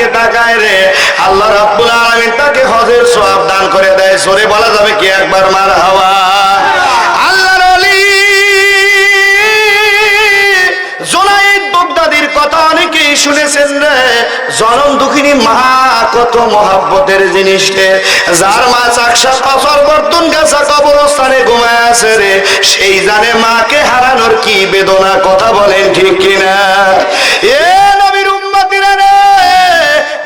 দিকে তাকায় রে, আল্লাহ রাব্বুল আলামিন তাকে হজের সওয়াব দান করে দেয়। জোরে বলা যাবে কি একবার মারহাবা। আল্লাহর ওলি জুনাইদ বাগদাদির কথা অনেকেই শুনেছেন রে। জনম দুঃখিনী মা কত মহব্বতের জিনিস রে। যার মা চাকসা পাথর বর্তন গাছা কবরস্থানে ঘুমায় আছে রে, সেই জানে মাকে হারানোর কি বেদনা। কথা বলেন ঠিক কিনা? এ নবীর উম্মতিরা রে,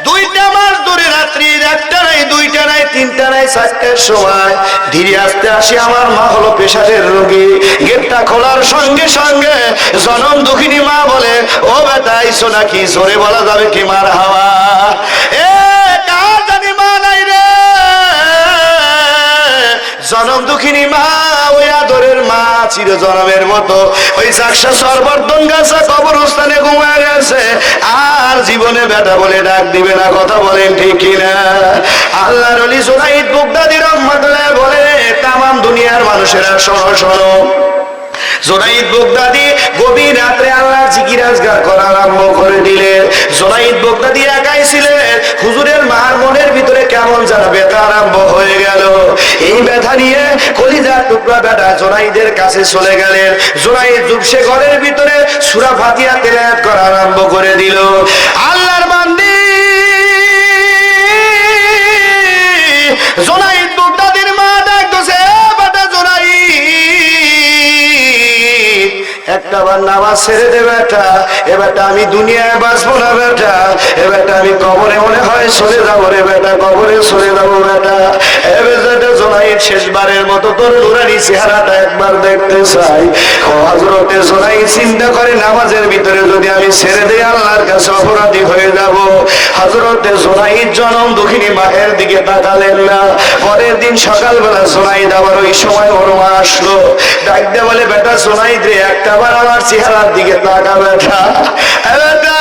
2টা মাস ধরে রাত্রির 1টা নাই, 2টা নাই, 3টা নাই, 4টার সময় ধীরে আসতে আসি আমার মা হলো প্রেসারের রোগী। গেটটা খোলার সঙ্গে সঙ্গে জনম দুঃখিনী মা বলে, ও বেটা আইসো নাকি? জোরে বলা যাবে কি মারহাবা। এ কার জানি মা নাই রে, জনম দুঃখিনী মা, ওই আদরের মা চির জনমের মতো ওই চাকসা সরবর্ধন গাছা কবরস্থানে ঘুমায় গেছে, আর জীবনে বেটা বলে ডাক দিবে না। কথা বলেন ঠিক কিনা? আল্লাহর ওলি জুনাইদ বাগদাদি রহমাতুল্লাহ বলে, তামাম দুনিয়ার মানুষেরা শোনো শোনো, জুনাইদ বাগদাদি গভীর রাত্রে আল্লাহ জিকির আজকার করা আরম্ভ করে দিলেন। জুনাইদ বাগদাদি একাই ছিলেন। হুজুরের মার মনের ভিতরে কেমন যেন ব্যথা আরম্ভ হয়ে গেল। এই ব্যথা নিয়ে কলিজার টুকরা বেটা জুনাইদের কাছে চলে গেলেন। জুনাইদ জুবসে ঘরের ভিতরে সূরা ফাতিহা তেলাওয়াত করা আরম্ভ করে দিল। আল্লাহর বান্দি জুনাইদ বাগদাদির মা ডাকতেছে, বেটা জুনাইদ, একটাবার নামাজ ছেড়ে দে বেটা। এ বেটা আমি দুনিয়ায় বাঁচবো না বেটা। এ বেটা আমি কবরে মনে হয় চলে যাবো রে বেটা, কবরে চলে যাবো বেটা। এ বেটা জুনাইদ, শেষবারের মতো তোর নুরানি চেহারাটা একবার দেখতে চাই। হযরতে জুনাইদ চিন্তা করে, নামাজের ভিতরে যদি আমি ছেড়ে দেই আল্লাহর কাছে অপরাধী হয়ে যাব। হযরতে জুনাইদ জনম দুঃখিনী মায়ের দিকে তাকালেন না। পরের দিন সকালবেলা জুনাইদ আবার ওই সময় ওর মা আসলো, ডাকতে বলে, বেটা জুনাইদ রে, একটাবার আমার চেহারার দিকে তাকা বেটা। বেটা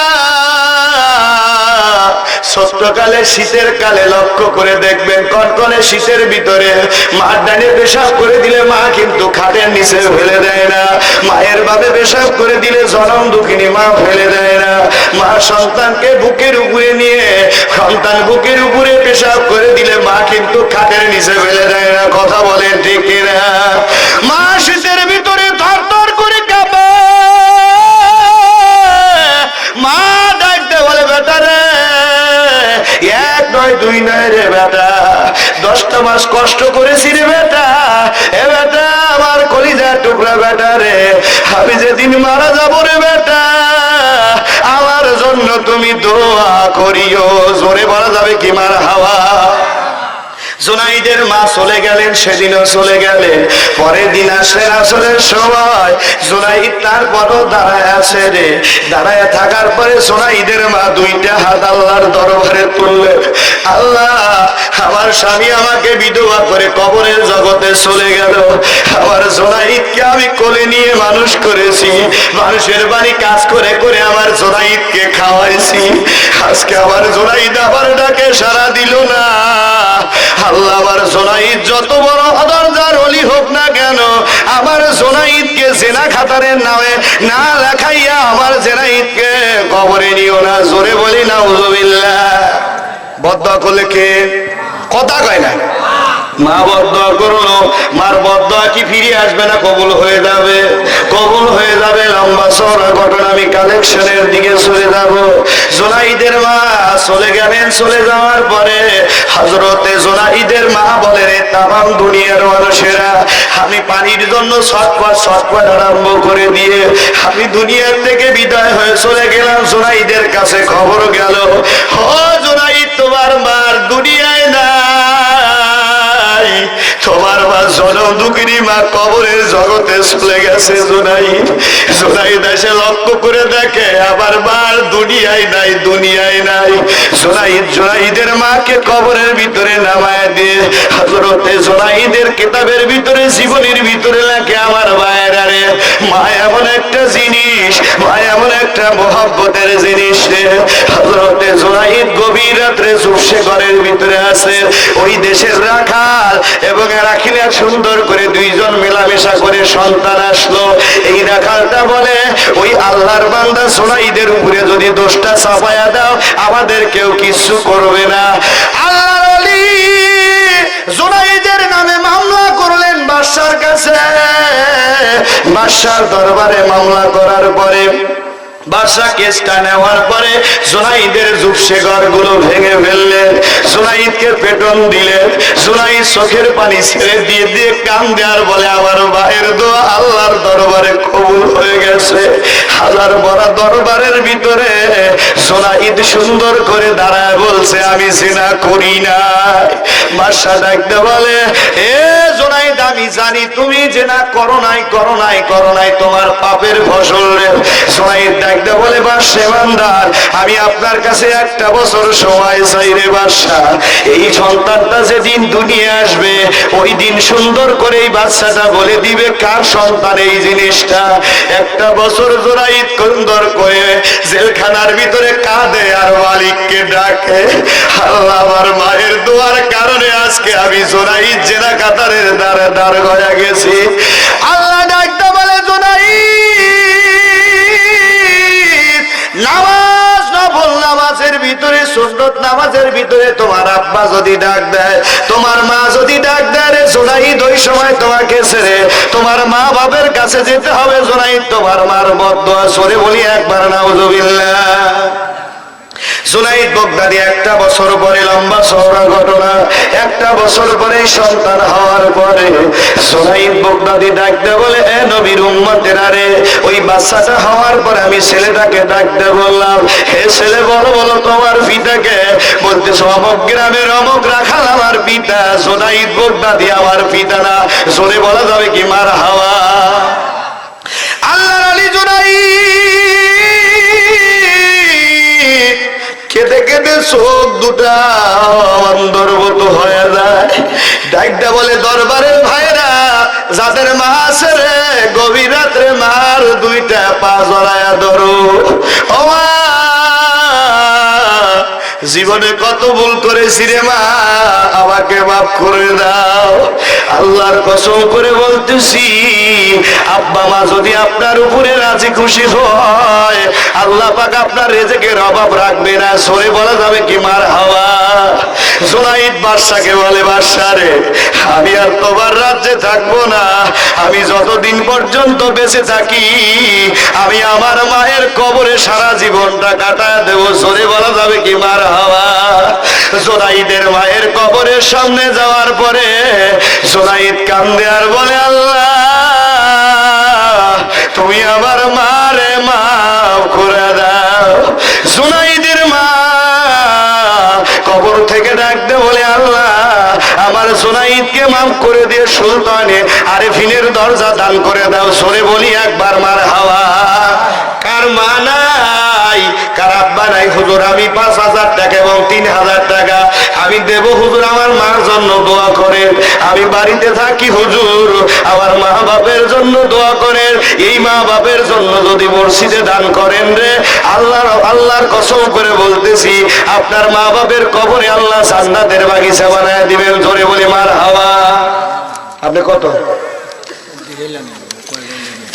ছোট্টকালে শীতের কালে লক্ষ্য করে দেখবেন, কনকনে শীতের ভিতরে মার ডানে পেশাব করে দিলে মা কিন্তু খাটের নিচে ফেলে দেয় না। মায়ের ভাবে পেশাব করে দিলে জনম দুঃখিনী মা ফেলে দেয় না। মা সন্তানকে বুকের উপরে নিয়ে, সন্তান বুকের উপরে পেশাব করে দিলে মা কিন্তু খাটের নিচে ফেলে দেয় না। কথা বলেন ঠিক কিনা? মা শীতের ভিতরে থর থর করে কাঁপে। মা ডাকতে বলে, বেটা রে, 1 নয় 2 নয় রে বেটা, 10টা মাস কষ্ট করেছি রে বেটা। এ বেটা আমার কলিজার টুকরা বেটা রে, আমি যেদিন মারা যাবো রে বেটা, আমার জন্য তুমি দোয়া করিও। জোরে বলা যাবে কি মারহাবা। জুনাইদের মা চলে গেলেন, সেদিনও চলে গেলেন। পরের দিন আসলেন আসরের সময়। জুনাইদ তারপরও দাঁড়ায় আছে রে। দাঁড়ায় থাকার পরে জুনাইদের মা 2টা হাত আল্লাহর দরবারে তুললেন। আল্লাহ, আমার স্বামী আমাকে বিধবা করে কবরের জগতে চলে গেল। আমার জুনাইদকে আমি কোলে নিয়ে মানুষ করেছি, মানুষের বাড়ি কাজ করে করে আমার জুনাইদকে খাওয়াইছি। আজকে আমার জুনাইদ আমার ডাকে সাড়া দিল না। আল্লাহ, আমার জুনাইদ যত বড় অদরজার ওলি হোক না কেন, আমার জুনাইদকে জেনা খাতারের নামে না লেখাইয়া আমার জুনাইদকে কবরে নিও না। জোরে বলি নাউজুবিল্লাহ। বদদোয়া করলে কে? কথা কয় না। মা বদদোয়া করলো, মার বদদোয়া কি ফিরে আসবে না? কবুল হয়ে যাবে, কবুল হয়ে যাবে। লম্বা চওড়া ঘটনা, আমি কালেকশনের দিকে চলে যাব। জুনাইদের মা চলে গেলেন। চলে যাওয়ার পরে হযরতে জুনাইদের মা বলে, রে তামাম দুনিয়ার মানুষেরা, আমি পানির জন্য ছটফট আরম্ভ করে দিয়ে আমি দুনিয়ার থেকে বিদায় হয়ে চলে গেলাম। জুনাইদের কাছে খবর গেল, ও জুনাইদ, তোমার মার দুনিয়ায় না, তোমার মা জনম দুঃখিনী মা কবরের জগতে চলে গেছে। জুনাইদ এসে লক্ষ্য করে দেখে আবার মার দুনিয়ায় নাই, দুনিয়ায় নাই। জুনাইদের মাকে কবরের ভিতরে নামায় দিয়ে হযরতে জুনাইদের কিতাবের ভিতরে, জীবনের ভিতরে লেখে, আমার ভাইয়েরা রে, মা এমন একটা জিনিস, মা এমন একটা মহব্বতের জিনিস রে। হযরতে জুনাইদ গভীর রাত্রে চুপসে ঘরের ভিতরে আছে। ওই দেশের রাখাল এবং রাখিলের সুন্দর করে দুইজন মেলামেশা করে সন্তান আসলো। এই রাখালটা বলে, ওই আল্লাহর বান্দা জুনাইদের উপরে যদি দোষটা চাপায়া দাও আমাদের কেউ কিছু করবে না। আল্লাহর ওলি জুনাইদের নামে মামলা করলেন বাদশার কাছে। বাদশার দরবারে মামলা করার পরে বাদশা কেসটা নেওয়ার পরে জুনাইদের জুবসে ঘরগুলো ভেঙে ফেললেন, জুনাইদকে পেটন দিলেন। জুনাইদ চোখের পানি ছেড়ে দিয়ে দিয়ে কান্দে আর বলে, আমার ভাইয়ের দোয়া আল্লাহর দরবারে কবুল হয়ে গেছে। হাজার বড় দরবারের ভিতরে জুনাইদ সুন্দর করে দাঁড়ায় বলছে, আমি জিনা করি না। বাদশা ডাকতে বলে, এ জুনাইদ, আমি জানি তুমি জিনা করো নাই, করো নাই, করো নাই, তোমার পাপের ফসল রে। জুনাইদ ডাকতে বলে, বাদশা ইমানদার, আমি আপনার কাছে একটা বছর সময় চাই রে বাদশা। এই সন্তানটা যেদিন দুনিয়া আসবে ওই দিন সুন্দর করে এই বাচ্চাটা বলে দিবে কার সন্তান এই জিনিসটা। একটা বছর জুনাইদ সুন্দর করে জেলখানার ভিতরে কাঁদে আর মালিককে ডাকে, আল্লাহ আমার মায়ের দোয়ার কারণে আজকে আমি জুনাইদ জেনা কাতারের দ্বারে দাঁড় হয়ে গেছি। আল্লাহ ডাকতে বলে, জুনাইদ, নামাজ নফল নামাজের ভিতরে, সুন্নত নামাজের ভিতরে তোমার আব্বা যদি ডাক দেয়, তোমার মা যদি ডাক দেয় রে জুনাইদ, ওই সময় তোমাকে ছেড়ে তোমার মা বাবার কাছে যেতে হবে। জুনাইদ, তোমার মার বদদোয়া সরে বলি একবার নাউজুবিল্লাহ। জুনাইদ বাগদাদি একটা বছর পরে, লম্বা চওড়া ঘটনা, একটা বছর পরে সন্তান হওয়ার পরে জুনাইদ বাগদাদি ডাকতে বলে, এ নবীর উম্মতেরা রে, ওই বাচ্চাটা হওয়ার পরে আমি ছেলেটাকে ডাকতে বললাম, হে ছেলে বলো বলো তোমার পিতাকে। বলতেছ অমুক গ্রামের অমুক রাখাল আমার পিতা, জুনাইদ বাগদাদি আমার পিতা না। জোরে বলা যাবে কি মার হাওয়া? আল্লাহর আলী জুনাইদ কেঁদে কেঁদে চোখ দুটা অন্ধর্বত হয়ে যায়। ডাকতে বলে, দরবারের ভাইরা, যাদের মা আছে রে, গভীর রাত্রে মার দুইটা পা জড়ায়া ধরো। ও মা, জীবনে কত ভুল করেছি রে মা, আমাকে মাফ করে দাও। আল্লাহর কসম করে বলতেছি, আব্বা মা যদি আপনার উপরে রাজি খুশি হয়, আল্লাহ পাক আপনার রিজিকের অভাব রাখবে না। সরে বলা যাবে কি মার হাওয়া? জুনাইদ বাদশাকে বলে, বাদশা রে, আমি আর তোমার রাজ্যে থাকবো না। আমি যতদিন পর্যন্ত বেঁচে থাকি আমি আমার মায়ের কবরে সারা জীবনটা কাটায় দেব। সরে বলা যাবে কি মার হাওয়া? জুনাইদের মায়ের কবরের সামনে যাওয়ার পরে জুনাইদ কান্দে আর বলে, আল্লাহ তুমি আমার মারে মাফ করে দাও। জুনাইদের মা কবর থেকে ডাকতে বলে, আল্লাহ আমার জুনাইদকে মাফ করে দিয়ে সুলতানে আরেফিনের দরজা দান করে দাও। সরে বলি একবার মার হাওয়া? কার মা নাই, কার আব্বা নাই? হুজুর আমি 5,000 টাকা এবং 3,000 টাকা আমি দেব হুজুর, আমার মার জন্য দোয়া করেন। আমি বাড়িতে থাকি হুজুর, আমার মা বাপের জন্য দোয়া করেন। এই মা বাপের জন্য যদি মসজিদে দান করেন রে, আল্লাহর কসম করে বলতেছি, আপনার মা বাপের কবরে আল্লাহ জান্নাতের বাগিচা বানায় দিবেন। জোরে বলি মার হাওয়া? আপনি কত?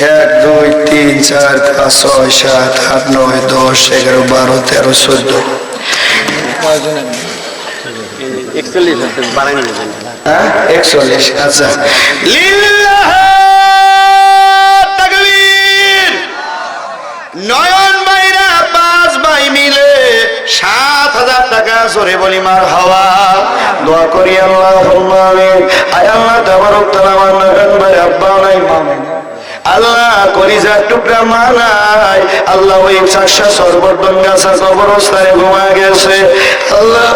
1 2 3 4 5 6 7 8 9 10 11 12 13 14 41। আচ্ছা, লিল্লাহ তাকবীর। নয়ন ভাইরা 5 ভাই মিলে 7,000 টাকা। জোরে বলি মার হাওয়া? দোয়া করি আল্লাহুম্মা আমিন। আয় আল্লাহ তাবারক তাআলা, আমার নয়ন ভাই আব্বা নাই মা নাই, আল্লাহ কলিজার টুকরা মা নাই, আল্লাহ ওই চাষা সর্বদন গাছা কবরস্থানে ঘুমায় গেছে। আল্লাহ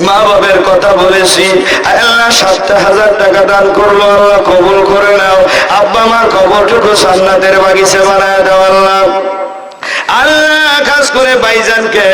মা বাবের কথা বলেছি, আল্লাহ 7,000 টাকা দান করলো, আল্লাহ কবুল করে নাও। আব্বা মার কবরটুকু জান্নাতের বাগিচা বানায় দাও আল্লাহ। আল্লাহ খাস করে ভাইজানকে